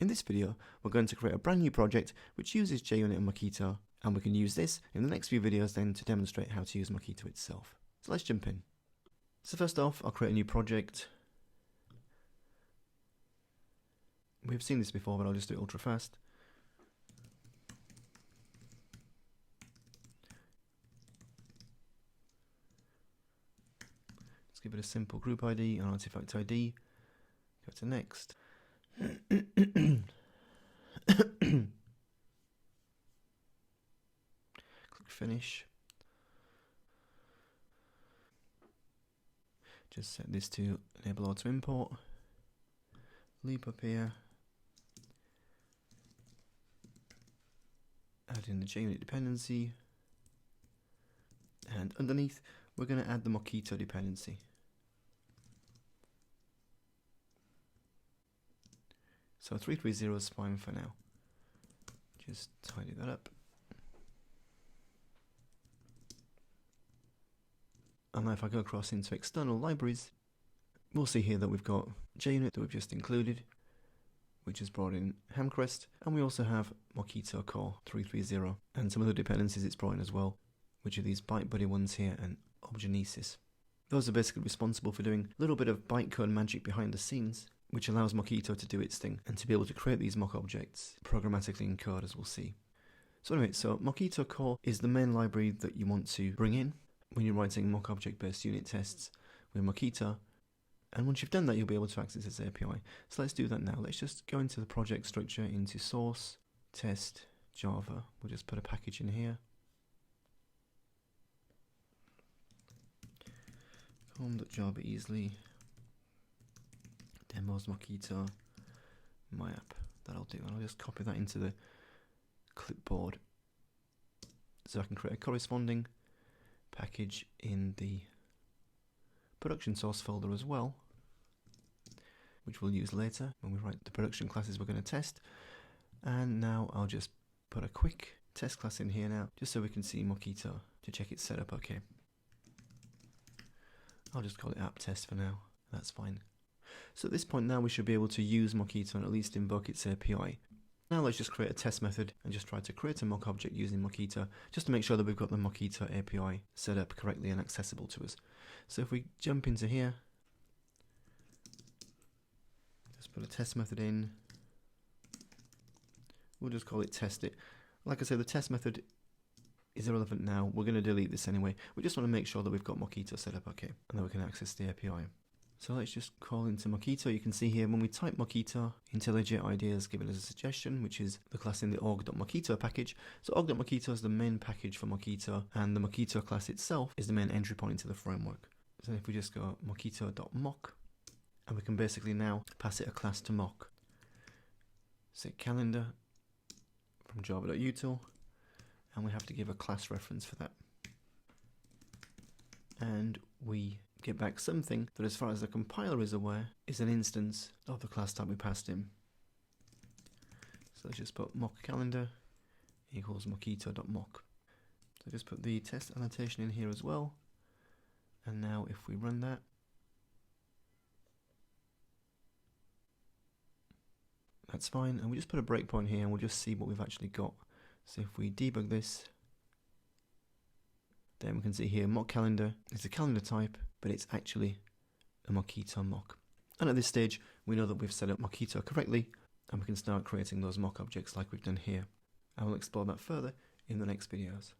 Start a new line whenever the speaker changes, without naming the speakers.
In this video, we're going to create a brand new project which uses JUnit and Mockito, and we can use this in the next few videos then to demonstrate how to use Mockito itself. So let's jump in. So first off, I'll create a new project. We've seen this before, but I'll just do it ultra fast. Let's give it a simple group ID and artifact ID. Go to next. Click finish. Just set this to enable auto import. Leap up here. Add in the JUnit dependency. And underneath, we're going to add the Mockito dependency. So 330 is fine for now. Just tidy that up. And now if I go across into external libraries, we'll see here that we've got JUnit that we've just included, which has brought in Hamcrest, and we also have Mockito core 330, and some other dependencies it's brought in as well, which are these ByteBuddy ones here and Obgenesis. Those are basically responsible for doing a little bit of bytecode magic behind the scenes, which allows Mockito to do its thing and to be able to create these mock objects programmatically in code, as we'll see. So anyway, so Mockito core is the main library that you want to bring in when you're writing mock object based unit tests with Mockito, and once you've done that you'll be able to access its API. So let's do that now. Let's just go into the project structure, into source, test, Java. We'll just put a package in here. com.java easily demos Mockito my app. That'll do, and I'll just copy that into the clipboard so I can create a corresponding package in the production source folder as well, which we'll use later when we write the production classes we're going to test. And now I'll just put a quick test class in here now, just so we can see Mockito to check it's set up okay. I'll just call it app test for now, that's fine. So at this point now we should be able to use Mockito and at least invoke its API. Now let's just create a test method and just try to create a mock object using Mockito, just to make sure that we've got the Mockito API set up correctly and accessible to us. So if we jump into here, just put a test method in, we'll just call it test it. Like I say, the test method is irrelevant now, we're going to delete this anyway. We just want to make sure that we've got Mockito set up okay, and that we can access the API. So let's just call into Mockito. You can see here when we type Mockito, IntelliJ IDEA has given us a suggestion, which is the class in the org.mockito package. So org.mockito is the main package for Mockito, and the Mockito class itself is the main entry point into the framework. So if we just go mockito.mock, and we can basically now pass it a class to mock. Set calendar from java.util, and we have to give a class reference for that. And we get back something that, as far as the compiler is aware, is an instance of the class type we passed in. So let's just put mock calendar equals mockito.mock. So just put the test annotation in here as well. And now if we run that, that's fine. And we just put a breakpoint here and we'll just see what we've actually got. So if we debug this, then we can see here mock calendar is a calendar type, but it's actually a Mockito mock. And at this stage, we know that we've set up Mockito correctly, and we can start creating those mock objects like we've done here. I will explore that further in the next videos.